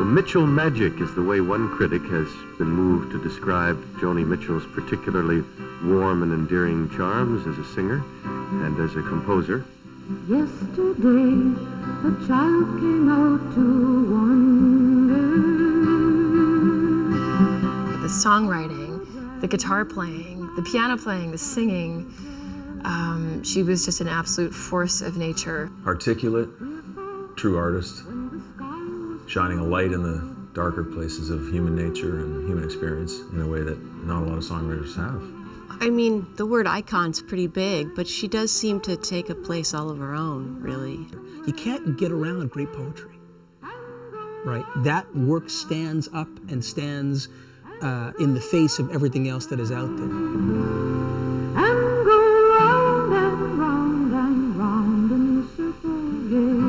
The Mitchell magic is the way one critic has been moved to describe Joni Mitchell's particularly warm and endearing charms as a singer and as a composer. Yesterday, a child came out to wonder. The songwriting, the guitar playing, the piano playing, the singing, she was just an absolute force of nature. Articulate, true artist, shining a light in the darker places of human nature and human experience in a way that not a lot of songwriters have. I mean, the word icon's pretty big, but she does seem to take a place all of her own, really. You can't get around great poetry, right? That work stands up and stands in the face of everything else that is out there. And go round and round and round in the circle game.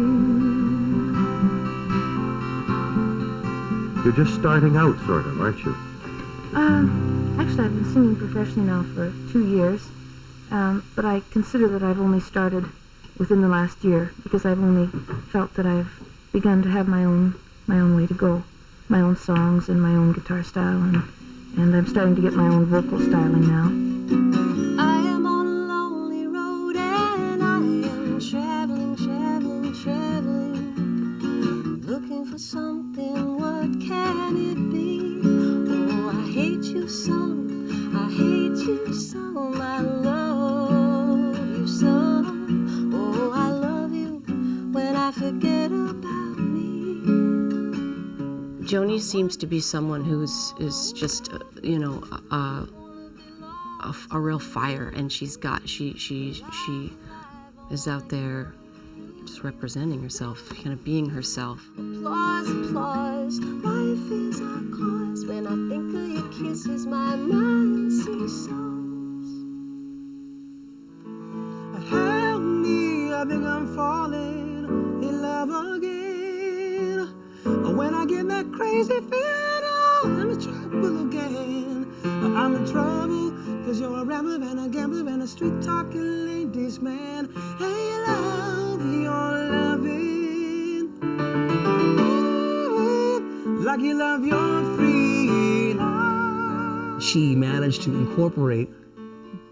You're just starting out, sort of, aren't you? Actually, I've been singing professionally now for 2 years, but I consider that I've only started within the last year because I've only felt that I've begun to have my own way to go, my own songs and my own guitar style, and I'm starting to get my own vocal styling now. I am on a lonely road and I am traveling, looking for something. What can it be? Oh, I hate you so, I hate you so, I love you so. Oh, I love you when I forget about me. Joni seems to be someone who is just, you know, a real fire, and she is out there just representing herself, kind of being herself. Applause, applause, life is our cause. When I think of your kisses, my mind sings songs. Help me, I think I'm falling in love again. When I get that crazy feeling, oh, I'm in trouble again. I'm in trouble, cause you're a rebel and a gambler and a street-talking ladies man. Hey, love, you're loving, like you love your freedom. She managed to incorporate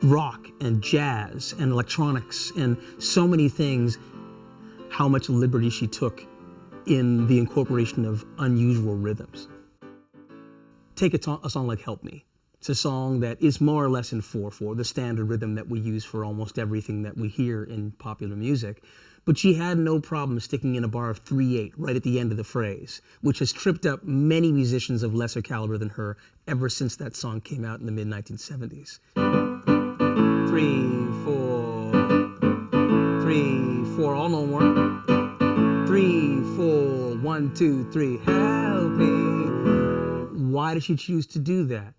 rock and jazz and electronics and so many things, how much liberty she took in the incorporation of unusual rhythms. Take a song like Help Me. It's a song that is more or less in 4/4, the standard rhythm that we use for almost everything that we hear in popular music. But she had no problem sticking in a bar of 3/8 right at the end of the phrase, which has tripped up many musicians of lesser caliber than her ever since that song came out in the mid-1970s. 3, 4, 3, 4, all no more. 3, 4, 1, 2, 3, help me. Why did she choose to do that?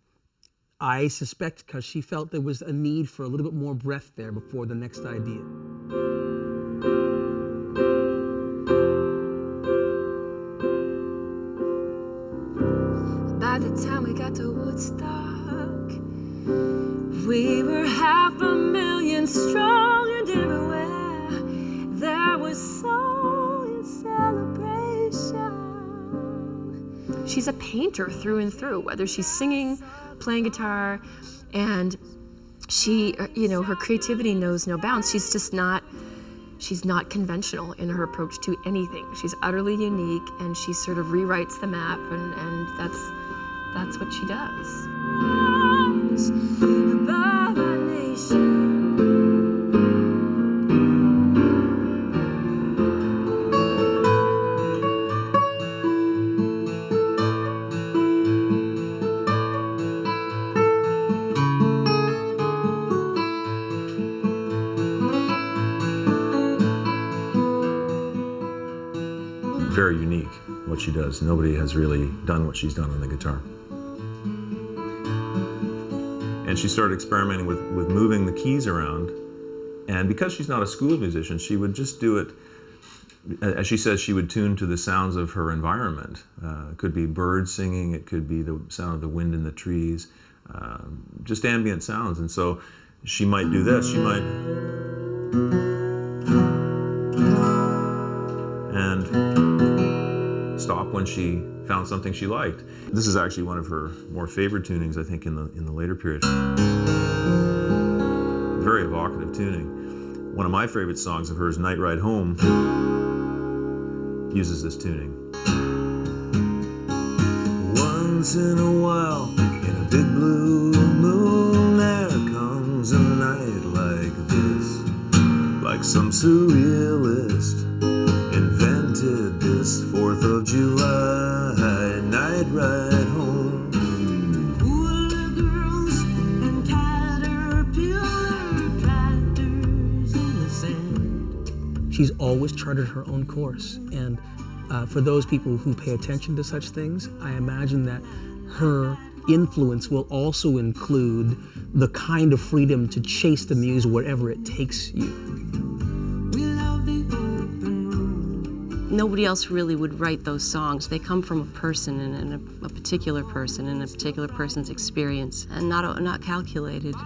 I suspect because she felt there was a need for a little bit more breath there before the next idea. By the time we got to Woodstock, we were 500,000 strong, and everywhere there was soul in celebration. She's a painter through and through, whether she's singing, playing guitar, and she, you know, her creativity knows no bounds. She's not conventional in her approach to anything. She's utterly unique, and she sort of rewrites the map, and that's what she does. Above our nation. Very unique, what she does. Nobody has really done what she's done on the guitar. And she started experimenting with moving the keys around. And because she's not a school musician, she would just do it, as she says, she would tune to the sounds of her environment. It could be birds singing, it could be the sound of the wind in the trees, just ambient sounds. And so she might do this, she might... and stop when she found something she liked. This is actually one of her more favored tunings, I think, in the later period. Very evocative tuning. One of my favorite songs of hers, Night Ride Home, uses this tuning. Once in a while, in a big blue moon, there comes a night like this, like some surrealist invented this 4th of July night ride home. Hula girls and caterpillar patterns in the sand. She's always charted her own course, and for those people who pay attention to such things, I imagine that her influence will also include the kind of freedom to chase the muse wherever it takes you. We love the open road. Nobody else really would write those songs. They come from a person and a particular person and a particular person's experience, and not calculated,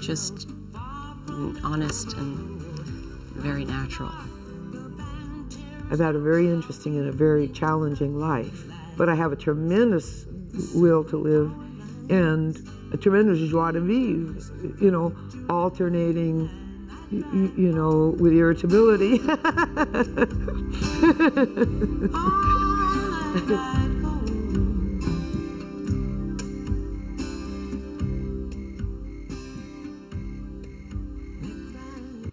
just honest and very natural. I've had a very interesting and a very challenging life, but I have a tremendous will to live and a tremendous joie de vivre, you know, alternating, you know, with irritability.